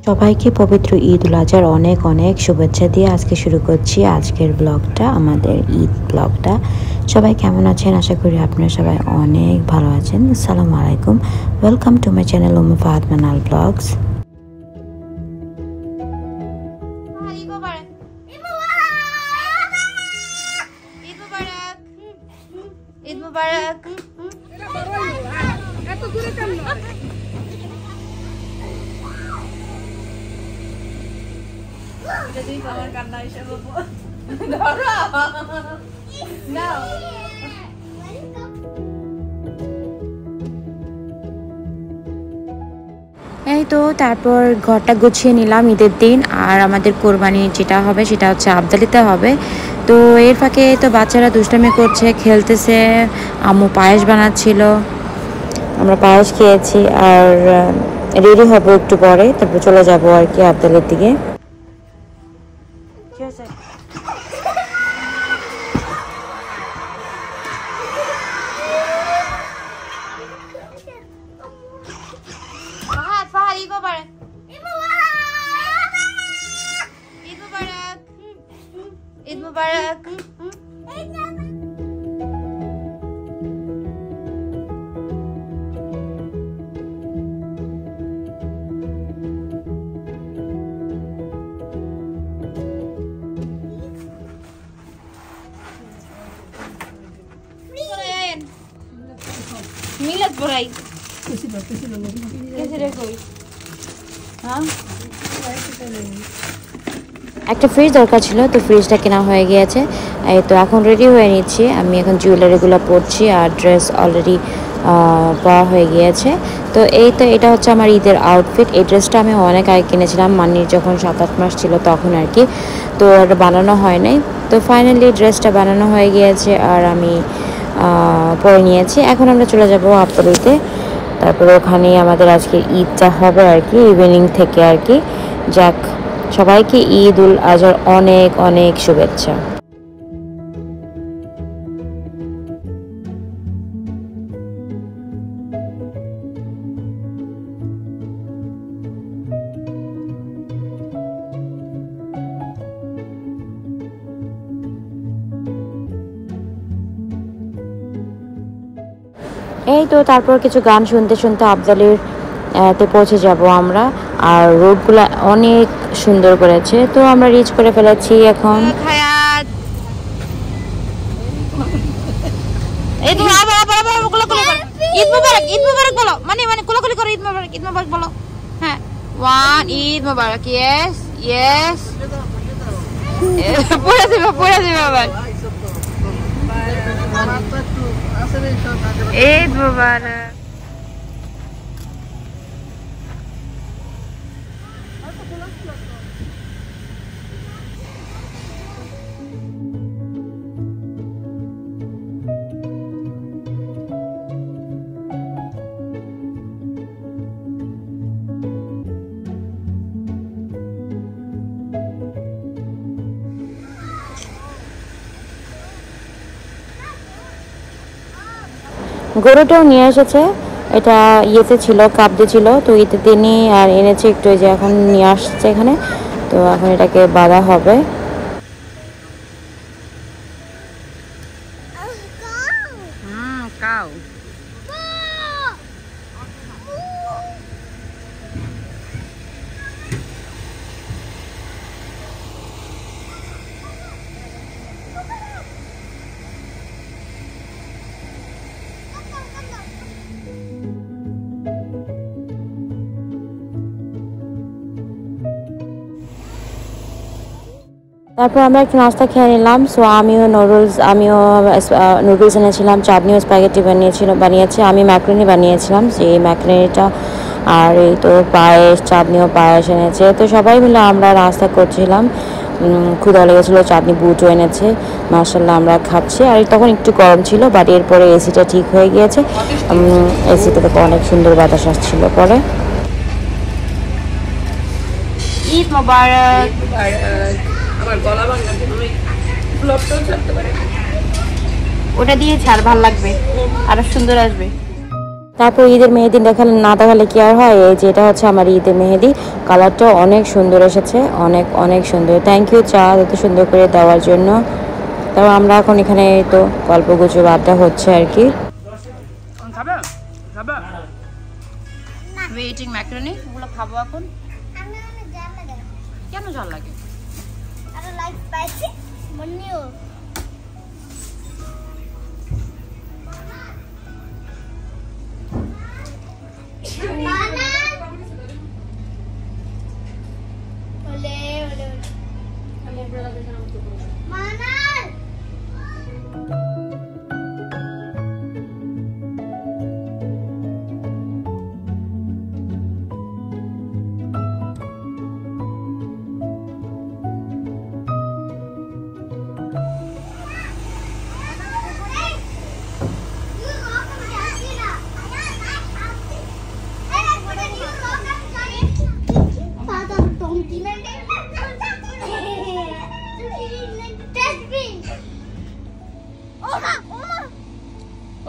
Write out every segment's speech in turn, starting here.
সবাইকে পবিত্র ঈদ উল আজহার অনেক অনেক শুভেচ্ছা দিয়ে আজকে শুরু করছি আজকের ব্লগটা, আমাদের ঈদ ব্লগটা। সবাই কেমন আছেন? আশা করি আপনারা সবাই অনেক ভালো আছেন। আসসালামু আলাইকুম, welcome to my channel Umme Fahad Manal vlogs. Eid মুবারক। এত দূরে কেন নয়? যদি আমার কান্না এসে বলবো ধরো নাও। এই তো তারপর ঘরটা গুছিয়ে নিলাম ঈদের দিন। আর আমাদের কোরবানি যেটা হবে সেটা হচ্ছে আবদালিতে হবে। তো এর ফাঁকে তো বাচ্চারা দুষ্টামি করছে, খেলতেছে। আম্মু পায়েস বানাচ্ছিল, আমরা পায়েস খেয়েছি। আর রেডি হবো একটু পরে, তারপর চলে যাবো আর কি আবদালের দিকে। ঈদ মুবারক। মিলাদ পড়াই একটা ফ্রিজ দরকার ছিল, তো ফ্রিজটা কেনা হয়ে গিয়েছে। এই তো এখন রেডি হয়ে নিচ্ছি। আমি এখন জুয়েলারিগুলো পরছি আর ড্রেস অলরেডি পরা হয়ে গিয়েছে। তো এই তো এটা হচ্ছে আমার ঈদের আউটফিট। এই ড্রেসটা আমি অনেক আগে কিনেছিলাম, মানির যখন 7-8 মাস ছিল তখন আর কি। তো এটা বানানো হয় নাই, তো ফাইনালি ড্রেসটা বানানো হয়ে গিয়েছে আর আমি পরে নিয়েছি। এখন আমরা চলে যাবো আবদালিতে, তারপরে ওখানেই আমাদের আজকে ঈদটা হবে আর কি, ইভিনিং থেকে আর কি। যাক, সবাইকে ঈদ উল আজহার অনেক অনেক শুভেচ্ছা। এই তো তারপর কিছু গান শুনতে শুনতে আবদালের তে পৌঁছে যাব আমরা। আর রোডগুলো অনেক সুন্দর করেছে, তো আমরা রিচ করে ফেলেছি এখন। ঈদ মুবারক, ঈদ মুবারক বলো, মানে কোলাকুলি করো, ঈদ মুবারক, ঈদ মুবারক বলো। হ্যাঁ, ওয়ান, ঈদ মুবারক। ইয়েস ইয়েস, পড়ে দিবে আবার। ঈদ মুবারক। গরুটাও নিয়ে এসেছে, এটা ইয়েতে ছিল, কাবদে ছিল, তো ঈদের দিনই আর এনেছে একটু, যে এখন নিয়ে আসছে এখানে। তো এখন এটাকে বাঁধা হবে। কাউ তারপর আমরা একটু নাস্তা খেয়ে নিলাম। সো আমিও নুডলস এনেছিলাম, চাটনিও স্প্যাগেটি বানিয়েছি। আমি ম্যাকারনি বানিয়েছিলাম, সেই ম্যাকারনিটা। আর এই তো পায়েস, চাটনিও পায়েস এনেছে। তো সবাই মিলে আমরা নাস্তা করছিলাম, ক্ষুধা লেগেছিলো, চাটনি বুটও এনেছে। মাশাআল্লাহ আমরা খাচ্ছি। আর তখন একটু গরম ছিল, বাট এরপরে এসিটা ঠিক হয়ে গিয়েছে। এসিতে তো অনেক সুন্দর বাতাস আসছিল পরে। ঈদ মুবারক। আমার গলা ভাঙা, তুমি ব্লগটাও ছাড়তে পারে, ওটা দিয়ে ছাড়, ভালো লাগবে, আরো সুন্দর আসবে। তারপর ঈদের মেহেদি দেখালে না দেখালে কি আর হয়, এই যে এটা হচ্ছে আমার ঈদের মেহেদি, কালারটা অনেক সুন্দর এসেছে, অনেক অনেক সুন্দর। থ্যাংক ইউ চাঁদ এত সুন্দর করে দেওয়ার জন্য। তাও আমরা এখন এখানে তো গল্প গুজব আড্ডা হচ্ছে আর কি। খাবে খাবে ওয়েটিং ম্যাকারনি ওগুলো খাবো এখন। কেন ঝাল লাগে?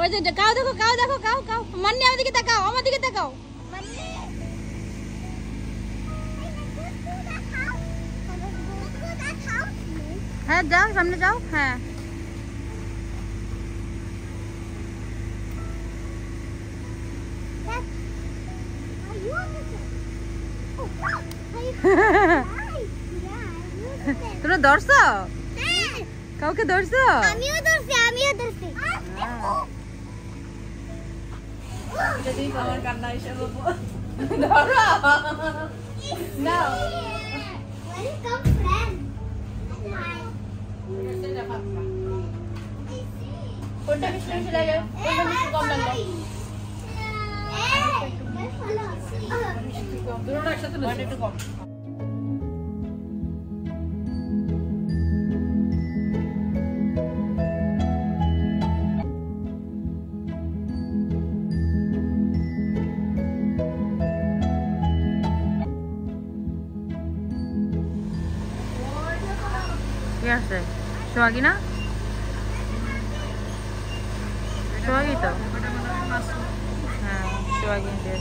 ওই যে কাউ দেখো কাউ দেখো কাউ কাউ মান্নি আমার দিকে তাকাও আমার দিকে তাকাও হ্যাঁ যাও সামনে যাও হ্যাঁ তোমরা ধরছো কাউকে ধরছো আমিও ধরছি যদি আমার কান্না এসে বলবো ধরো না ওয়েলকাম ফ্রেন্ড কোনটা বেশি বেশি লাগে কোনটা বেশি কম লাগলো দুটোটা একসাথে না একটু কম কি আছে সোহাগী না সোহাগী তো হ্যাঁ সোহাগী আছে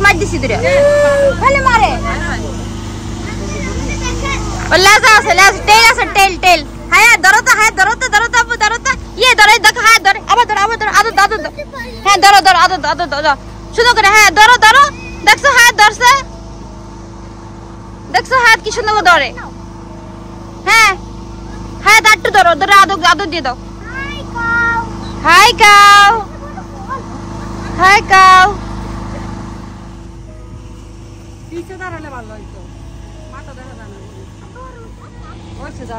মার দিছি দুরে খালি মারে ও লাজা আছে লাজ টেল আছে টেল হায়া ধরো তো আপু ধরো তো ইয়ে ধরো দেখো হায়া ধরে আবার ধরো আদর হ্যাঁ ধরো আদর শুনো করে হ্যাঁ ধরো দেখছো হাত ধরছে দেখছো হাত কি সুন্দর করে ধরে হ্যাঁ হাত আটটু ধরো আদর দিয়ে দাও হাই কাউ পিছে দাঁড়ালে ভালো হইতো মাথা দেখা যায় না ওইসে যা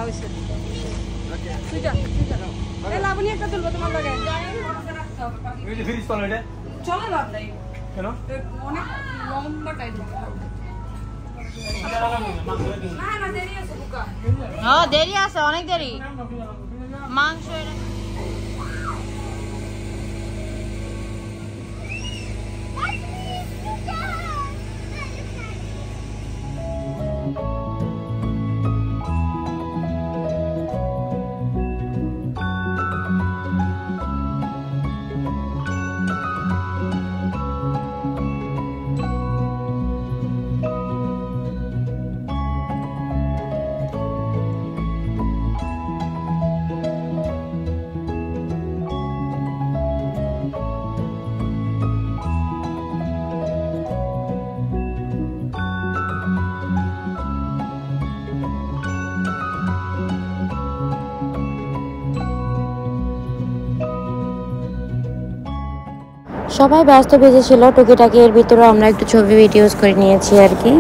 তুই যা এই লাবণী একটা তুলবো তোমার লাগে চলো লাভ নাই কেন অনেক লম্বা টাইম না দেরি আছে বুকা হ্যাঁ দেরি আছে অনেক দেরি মাংস সবাই ব্যস্ত বেজেছিল টুকিটাকি, এর ভিতরে আমরা একটু ছবি ভিডিওস করে নিয়েছি আর কি।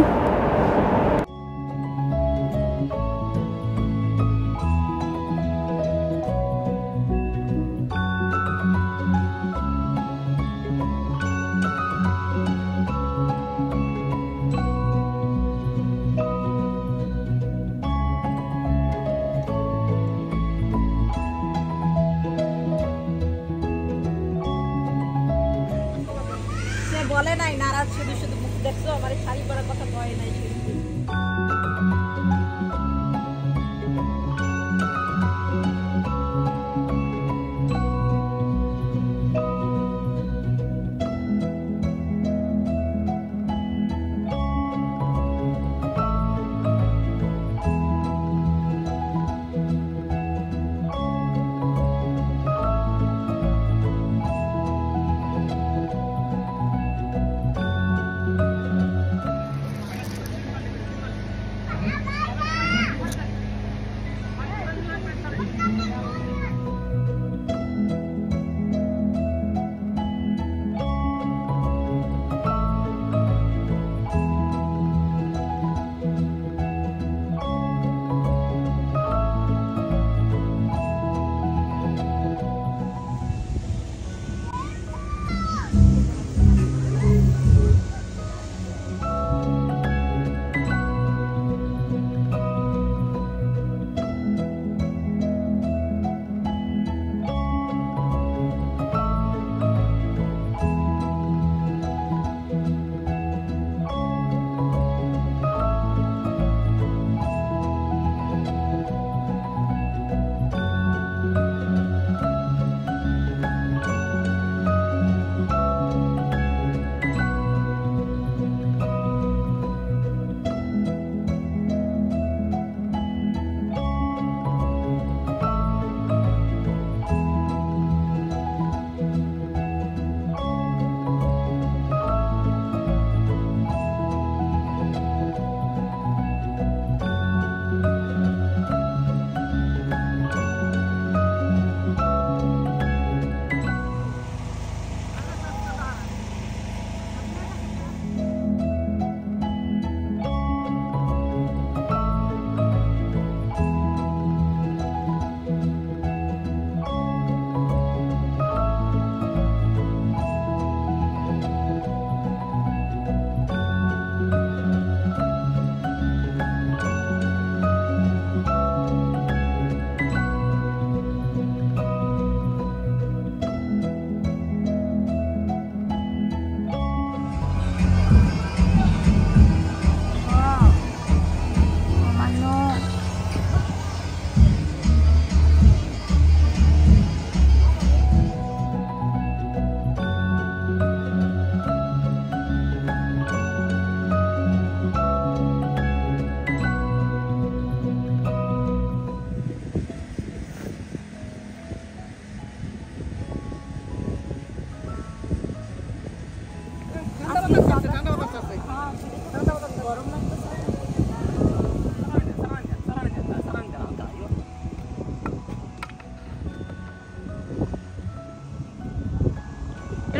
বলে নাই নারাজ, শুধু শুধু মুখ দেখছো, আমার শাড়ি পরার কথা কয় নাই।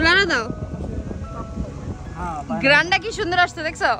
লাড়া দাও। গ্রান্ডটা কি সুন্দর আসছে দেখছো?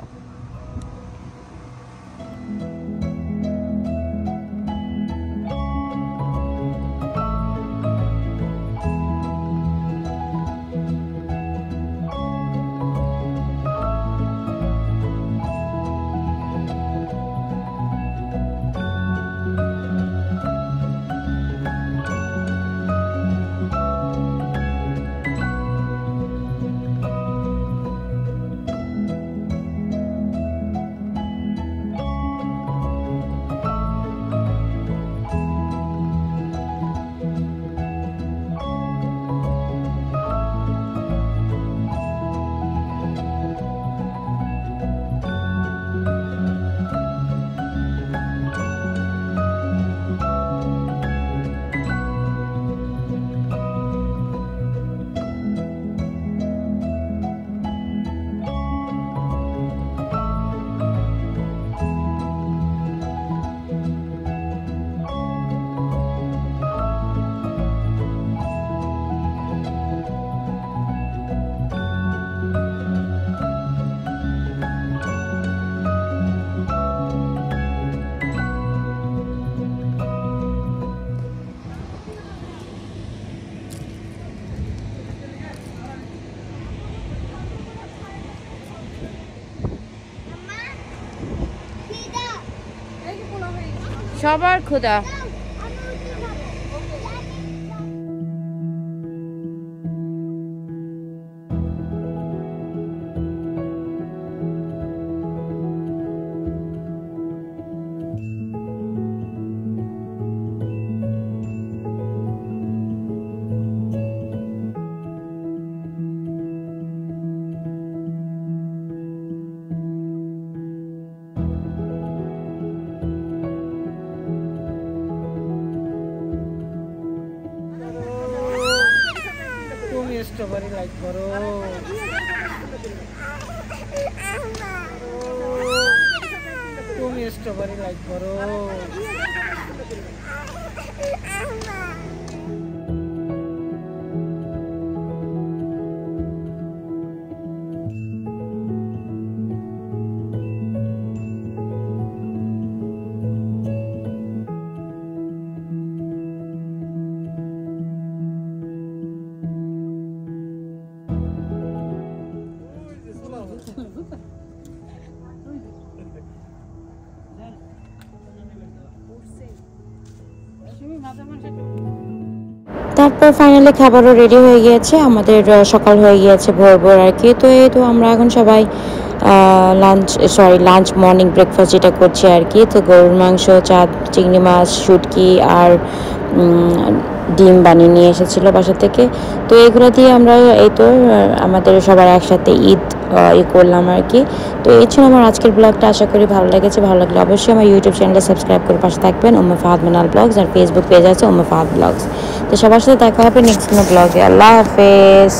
সবার ক্ষুধা। स्ट्रॉबेरी लाइक करो। तुम स्ट्रॉबेरी लाइक करो। তারপর ফাইনালি খাবারও রেডি হয়ে গিয়েছে, আমাদের সকাল হয়ে গিয়েছে ভোর ভোর আর কি। তো এই তো আমরা এখন সবাই লাঞ্চ মর্নিং ব্রেকফাস্ট যেটা করছি আর কি। তো গরুর মাংস, চাঁদ, চিংড়ি মাছ, শুটকি আর ডিম বানিয়ে নিয়ে এসেছিলো বাসা থেকে। তো এগুলো দিয়ে আমরা এই তো আমাদের সবার একসাথে ঈদ করলাম আর কি। তো এই ছিল আমার আজকের ব্লগটা। আশা করি ভালো লেগেছে। ভালো লাগলে অবশ্যই আমার ইউটিউব চ্যানেলে সাবস্ক্রাইব করে পাশে থাকবেন। ফাহাদ মিনাল ব্লগস আর ফেসবুক পেজ আছে ফাহাদ ব্লগস। তো সবার সাথে দেখা হবে নেক্সট কোনো ব্লগে। আল্লাহ হাফেজ।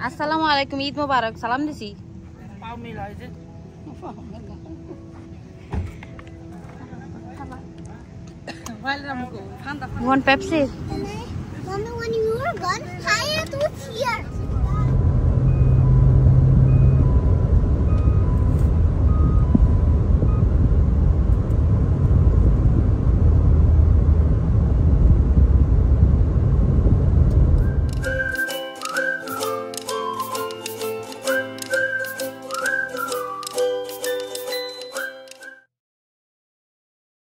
আসসালামু আলাইকুম, ঈদ মোবারক। সালাম দিছি। You want Pepsi? Mommy, when you were gone, Hayat was here.